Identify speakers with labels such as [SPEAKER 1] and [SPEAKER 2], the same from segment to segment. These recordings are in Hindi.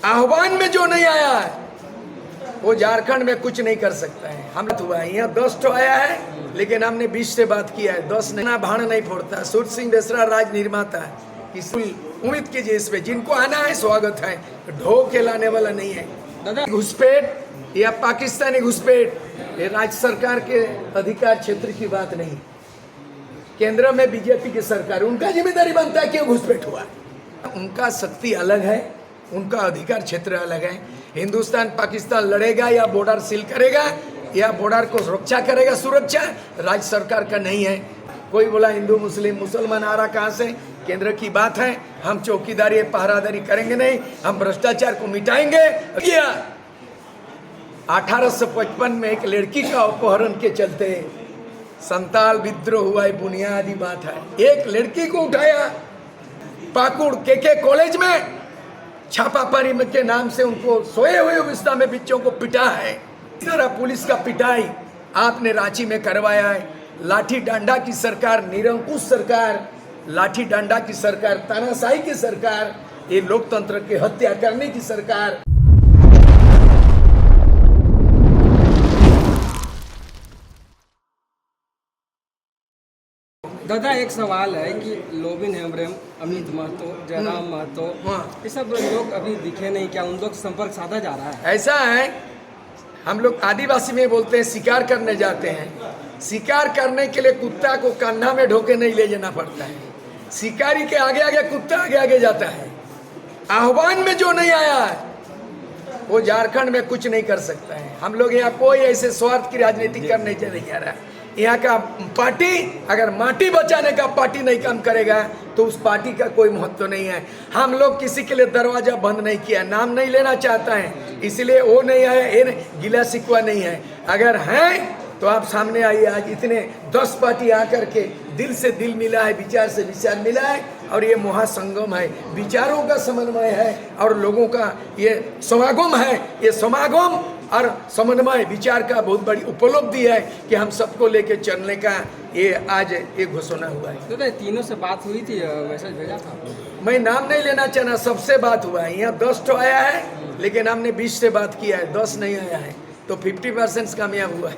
[SPEAKER 1] आह्वान में जो नहीं आया है वो झारखंड में कुछ नहीं कर सकता है। हम हुआ है यहाँ 10 तो आया है, लेकिन हमने 20 से बात किया है। 10 ना भाड़ नहीं फोड़ता। सूरज सिंह बेसरा राज निर्माता है, इसलिए उम्मीद कीजिए इस पे जिनको आना है स्वागत है, ढो के लाने वाला नहीं है। दादा घुसपैठ या पाकिस्तानी घुसपैठ ये राज्य सरकार के अधिकार क्षेत्र की बात नहीं। केंद्र में बीजेपी की सरकार, उनका जिम्मेदारी बनता है क्यों घुसपैठ हुआ। उनका शक्ति अलग है, उनका अधिकार क्षेत्र अलग है। हिंदुस्तान पाकिस्तान लड़ेगा या बॉर्डर सील करेगा या बॉर्डर को सुरक्षा करेगा, सुरक्षा राज्य सरकार का नहीं है। कोई बोला हिंदू मुस्लिम मुसलमान आ रहा कहाँ से, केंद्र की बात है। हम चौकीदारी पहरादारी करेंगे नहीं, हम भ्रष्टाचार को मिटाएंगे। 1855 में एक लड़की का अपहरण के चलते संताल विद्रोह हुआ, बुनियादी बात है। एक लड़की को उठाया पाकुड़ के कॉलेज में, छापामारी के नाम से उनको सोए हुए अवस्था में बच्चों को पिटा है। इस तरह पुलिस का पिटाई आपने रांची में करवाया है। लाठी डंडा की सरकार, निरंकुश सरकार, लाठी डंडा की सरकार, तानाशाही की सरकार, ये लोकतंत्र की हत्या करने की सरकार।
[SPEAKER 2] दादा एक सवाल है कि लोबिन हेम्ब्रम, अमित महतो, जयराम महतो, ये सब लोग अभी दिखे नहीं, क्या उन लोग संपर्क साधा जा रहा है?
[SPEAKER 1] ऐसा है, हम लोग आदिवासी में बोलते हैं शिकार करने जाते हैं। शिकार करने के लिए कुत्ता को कंधा में ढोके नहीं ले जाना पड़ता है। शिकारी के आगे आगे कुत्ता आगे आगे जाता है। आह्वान में जो नहीं आया है वो झारखंड में कुछ नहीं कर सकता है। हम लोग यहाँ कोई ऐसे स्वार्थ की राजनीति करने नहीं जा रहा है। यहाँ का पार्टी अगर माटी बचाने का पार्टी नहीं काम करेगा तो उस पार्टी का कोई महत्व नहीं है। हम लोग किसी के लिए दरवाजा बंद नहीं किया, नाम नहीं लेना चाहता है इसलिए वो नहीं आया, ये गिला शिकवा नहीं है। अगर है तो आप सामने आइए। आज इतने 10 पार्टी आकर के दिल से दिल मिला है, विचार से विचार मिला है, और ये महासंगम है, विचारों का समन्वय है और लोगों का ये समागम है। ये समागम और समन्वय विचार का बहुत बड़ी उपलब्धि है कि हम सबको लेके चलने का ये आज ये घोषणा हुआ है।
[SPEAKER 2] तो तीनों से बात हुई थी, मैसेज भेजा था?
[SPEAKER 1] मैं नाम नहीं लेना चाहना, सबसे बात हुआ है। यहाँ 10 तो आया है, लेकिन हमने 20 से बात किया है, 10 नहीं आया है, तो 50% कामयाब हुआ है।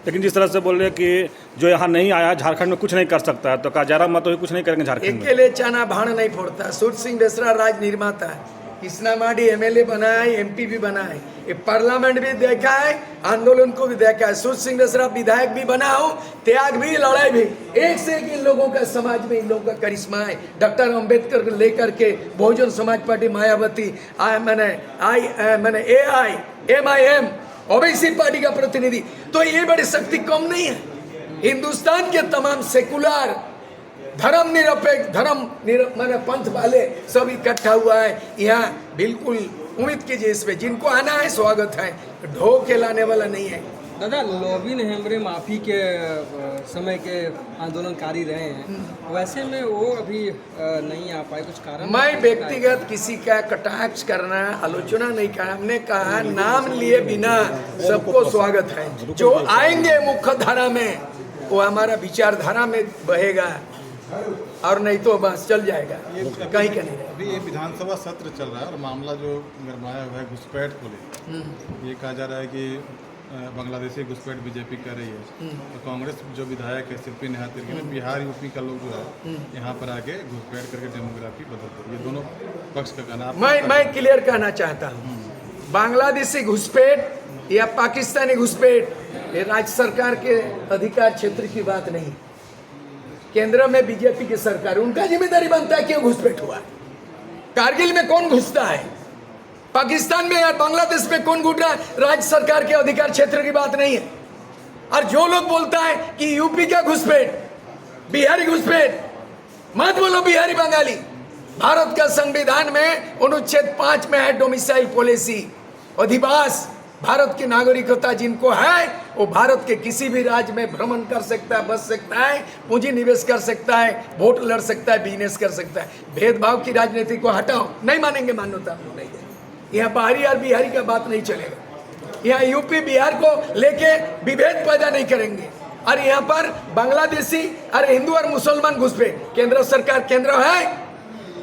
[SPEAKER 3] लेकिन जिस तरह से बोल रहे हैं कि जो यहाँ नहीं आया झारखंड में कुछ नहीं कर सकता है, तो क्या जयराम महतो कुछ नहीं करेंगे झारखंड में?
[SPEAKER 1] अकेले चाना भाड़ नहीं फोड़ता। सूरज सिंह बेसरा राज निर्माता है, कृष्णा माडी MLA बना है, MP भी बना है, ये पार्लियामेंट भी देखा है, आंदोलन को भी देखा है। सूरज सिंह बेसरा विधायक भी बना हो, त्याग भी लड़ाई भी, एक से एक इन लोगों का समाज में इन लोगों का करिश्मा है। डॉक्टर अम्बेडकर को लेकर के Bahujan Samaj party, Mayawati, AI, MIM, OBC party का प्रतिनिधि, तो ये बड़ी शक्ति कम नहीं है। हिंदुस्तान के तमाम सेकुलर धर्म निरपेक्ष माने पंथ वाले सब इकट्ठा हुआ है यहाँ। बिल्कुल उम्मीद कीजिए इस पे जिनको आना है स्वागत है, ढो के लाने वाला नहीं है।
[SPEAKER 2] दादा लोबिन हेम्ब्रम आप ही के समय के आंदोलनकारी रहे हैं, वैसे में वो अभी नहीं आ पाए, कुछ कारण?
[SPEAKER 1] मैं व्यक्तिगत किसी का कटाक्ष करना, आलोचना नहीं करना। हमने कहा नाम लिए बिना सबको स्वागत है। जो आएंगे मुख्य धारा में वो हमारा विचारधारा में बहेगा, और नहीं तो बस चल जाएगा कहीं का नहीं।
[SPEAKER 4] अभी ये विधानसभा सत्र चल रहा है और मामला जो गरमाया हुआ है घुसपैठ को लेकर, ये कहा जा रहा है कि बांग्लादेशी घुसपैठ बीजेपी कर रही है। तो कांग्रेस जो विधायक है शिल्पी नेहा तिर्की ने बिहार यूपी का लोग जो है यहाँ पर आके घुसपैठ करके डेमोग्राफी बदलते हैं। ये दोनों पक्ष का कहना।
[SPEAKER 1] मैं क्लियर कहना चाहता हूँ, बांग्लादेशी घुसपैठ या पाकिस्तानी घुसपैठ ये राज्य सरकार के अधिकार क्षेत्र की बात नहीं। केंद्र में बीजेपी की सरकार, उनका जिम्मेदारी बनता है क्यों घुसपैठ हुआ। कारगिल में कौन घुसता है, पाकिस्तान में या बांग्लादेश में कौन घुस रहा है, राज्य सरकार के अधिकार क्षेत्र की बात नहीं है। और जो लोग बोलता है कि यूपी का घुसपैठ, बिहारी घुसपैठ, मत बोलो बिहारी बंगाली। भारत का संविधान में अनुच्छेद 5 में है डोमिसाइल पॉलिसी, अधिवास। भारत की नागरिकता जिनको है वो भारत के किसी भी राज्य में भ्रमण कर सकता है, बस सकता है, पूंजी निवेश कर सकता है, वोट लड़ सकता है, बिजनेस कर सकता है। भेदभाव की राजनीति को हटाओ, नहीं मानेंगे, मान्यता हम नहीं देंगे। यहाँ बाहरी और बिहारी का बात नहीं चलेगा। यहाँ यूपी बिहार को लेके विभेद पैदा नहीं करेंगे। और यहाँ पर बांग्लादेशी अरे हिंदू और मुसलमान घुसपैठ, केंद्र सरकार, केंद्र है,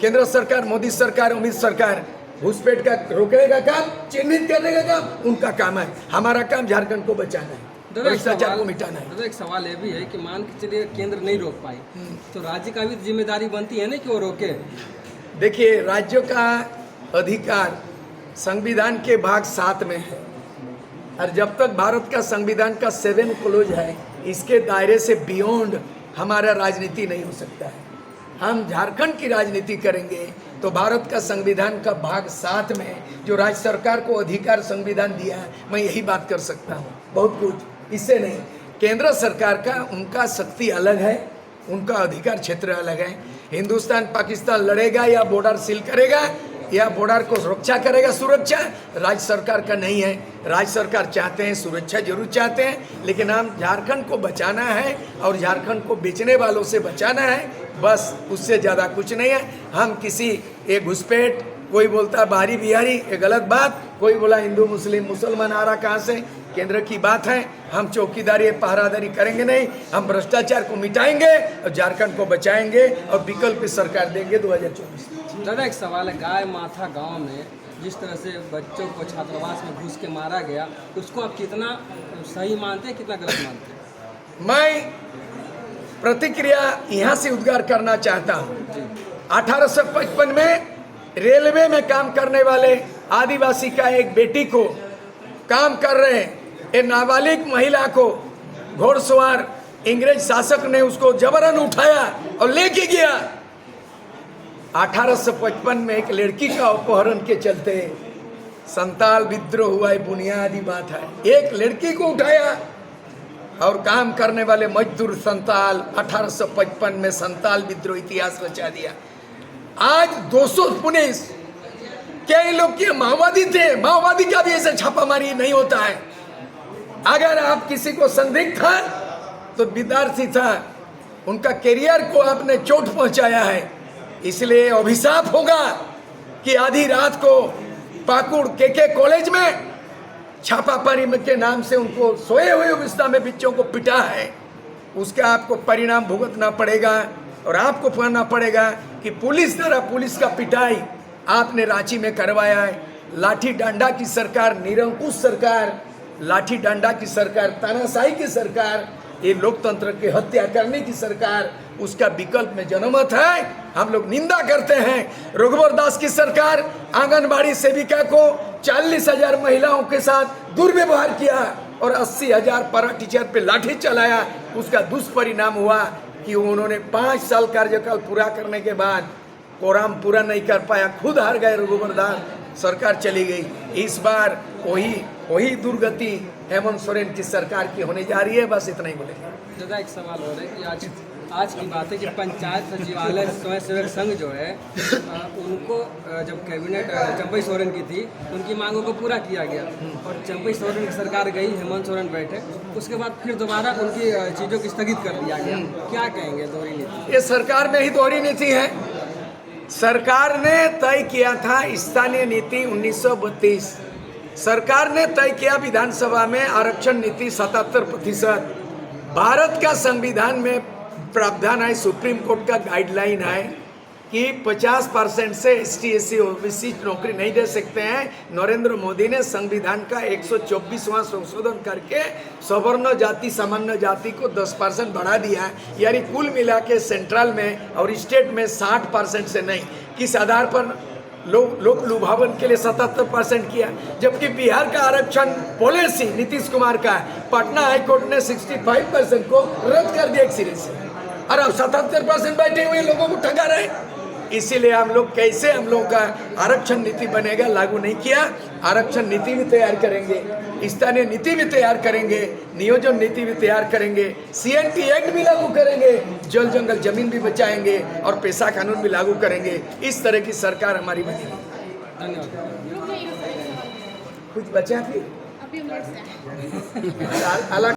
[SPEAKER 1] केंद्र सरकार, मोदी सरकार, अमित सरकार घुसपैठ का रोकने का काम, चिन्हित करने का काम उनका काम है। हमारा काम झारखंड को बचाना है, भ्रष्टाचार को मिटाना है।
[SPEAKER 2] दादा एक सवाल ये भी है कि मान के चलिए केंद्र नहीं रोक पाई तो राज्य का भी जिम्मेदारी बनती है ना कि वो रोके।
[SPEAKER 1] देखिए, राज्यों का अधिकार संविधान के भाग 7 में है, और जब तक भारत का संविधान का 7 क्लोज है, इसके दायरे से बियॉन्ड हमारा राजनीति नहीं हो सकता है। हम झारखंड की राजनीति करेंगे तो भारत का संविधान का भाग 7 में जो राज्य सरकार को अधिकार संविधान दिया है, मैं यही बात कर सकता हूँ, बहुत कुछ इससे नहीं। केंद्र सरकार का उनका शक्ति अलग है, उनका अधिकार क्षेत्र अलग है। हिंदुस्तान पाकिस्तान लड़ेगा या बॉर्डर सील करेगा या बॉर्डर को सुरक्षा करेगा, सुरक्षा राज्य सरकार का नहीं है। राज्य सरकार चाहते हैं, सुरक्षा जरूर चाहते हैं, लेकिन हम झारखंड को बचाना है और झारखंड को बेचने वालों से बचाना है, बस उससे ज़्यादा कुछ नहीं है। हम किसी एक घुसपैठ, कोई बोलता बाहरी बिहारी, ये गलत बात, कोई बोला हिंदू मुस्लिम मुसलमान आ रहा कहाँ से, केंद्र की बात है। हम चौकीदारी पहरादारी करेंगे नहीं, हम भ्रष्टाचार को मिटाएंगे और झारखंड को बचाएंगे और विकल्प सरकार देंगे 2024।
[SPEAKER 2] दादा एक सवाल है, गाय माथा गांव में जिस तरह से बच्चों को छात्रावास में घुस के मारा गया, उसको आप कितना सही मानते हैं, कितना गलत मानते हैं?
[SPEAKER 1] मैं प्रतिक्रिया यहाँ से उद्गार करना चाहता हूँ। 1855 में रेलवे में काम करने वाले आदिवासी का एक बेटी को काम कर रहे एक नाबालिग महिला को घोड़सवार इंग्रेज शासक ने उसको जबरन उठाया और लेके गया। 1855 में एक लड़की का अपहरण के चलते संताल विद्रोह हुआ, बुनियादी बात है। एक लड़की को उठाया और काम करने वाले मजदूर संताल, 1855 में संताल विद्रोह इतिहास रचा दिया। आज 200 पुलिस, क्या ये लोग क्या माओवादी थे? माओवादी का भी ऐसे छापामारी नहीं होता है। अगर आप किसी को संदिग्ध था तो विद्यार्थी था, उनका करियर को आपने चोट पहुंचाया है, इसलिए अभिशाप होगा कि आधी रात को पाकुड़ के कॉलेज में छापामारी के नाम से उनको सोए हुए अवस्था में बच्चों को पिटा है। उसका आपको परिणाम भुगतना पड़ेगा और आपको पढ़ना पड़ेगा कि पुलिस द्वारा पुलिस का पिटाई आपने रांची में करवाया है। लाठी डंडा की सरकार, निरंकुश सरकार, लाठी डंडा की सरकार, तानाशाही की सरकार, ये लोकतंत्र की हत्या करने की सरकार, उसका विकल्प में जनमत है। हम लोग निंदा करते हैं। रघुवर दास की सरकार आंगनबाड़ी सेविका को 40,000 महिलाओं के साथ दुर्व्यवहार किया और 80,000 पारा टीचर पे लाठी चलाया। उसका दुष्परिणाम हुआ कि उन्होंने 5 साल कार्यकाल पूरा करने के बाद कोराम पूरा नहीं कर पाया, खुद हार गए रघुवर दास, सरकार चली गई। इस बार वही दुर्गति हेमंत सोरेन की सरकार की होने जा रही है। बस इतना ही बोलेंगे।
[SPEAKER 2] दादा एक सवाल हो रहा है कि आज की बात है कि पंचायत सचिवालय स्वयं सेवक संघ जो है उनको जब कैबिनेट चंपई सोरेन की थी, उनकी मांगों को पूरा किया गया और चंपई सोरेन की सरकार गई, हेमंत सोरेन बैठे, उसके बाद फिर दोबारा उनकी चीज़ों को स्थगित कर दिया गया। क्या कहेंगे दोहरी नीति?
[SPEAKER 1] ये सरकार में ही दोहरी नीति है। सरकार ने तय किया था स्थानीय नीति 1932, सरकार ने तय किया विधानसभा में आरक्षण नीति 77%। भारत का संविधान में प्रावधान है, सुप्रीम कोर्ट का गाइडलाइन है कि 50% से ST SC OBC नौकरी नहीं दे सकते हैं। नरेंद्र मोदी ने संविधान का 124वां संशोधन करके सवर्ण जाति सामान्य जाति को 10% बढ़ा दिया है। यानी कुल मिला के सेंट्रल में और स्टेट में 60% से नहीं, किस आधार पर लोक लुभावन के लिए 77% किया। जबकि बिहार का आरक्षण पॉलिसी नीतीश कुमार का है, पटना हाईकोर्ट ने 65% को रद्द कर दिया एक सिरे से, और अब 77% बैठे हुए लोगों को ठगा रहे। इसीलिए हम लोग कैसे हम लोग का आरक्षण नीति बनेगा, लागू नहीं किया। आरक्षण नीति भी तैयार करेंगे, स्थानीय नीति भी तैयार करेंगे, नियोजन नीति भी तैयार करेंगे, CNT एक्ट भी लागू करेंगे, जल जंगल जमीन भी बचाएंगे और पेशा कानून भी लागू करेंगे। इस तरह की सरकार हमारी बनेगी।
[SPEAKER 2] धन्यवाद।
[SPEAKER 1] कुछ बचा फिर अलग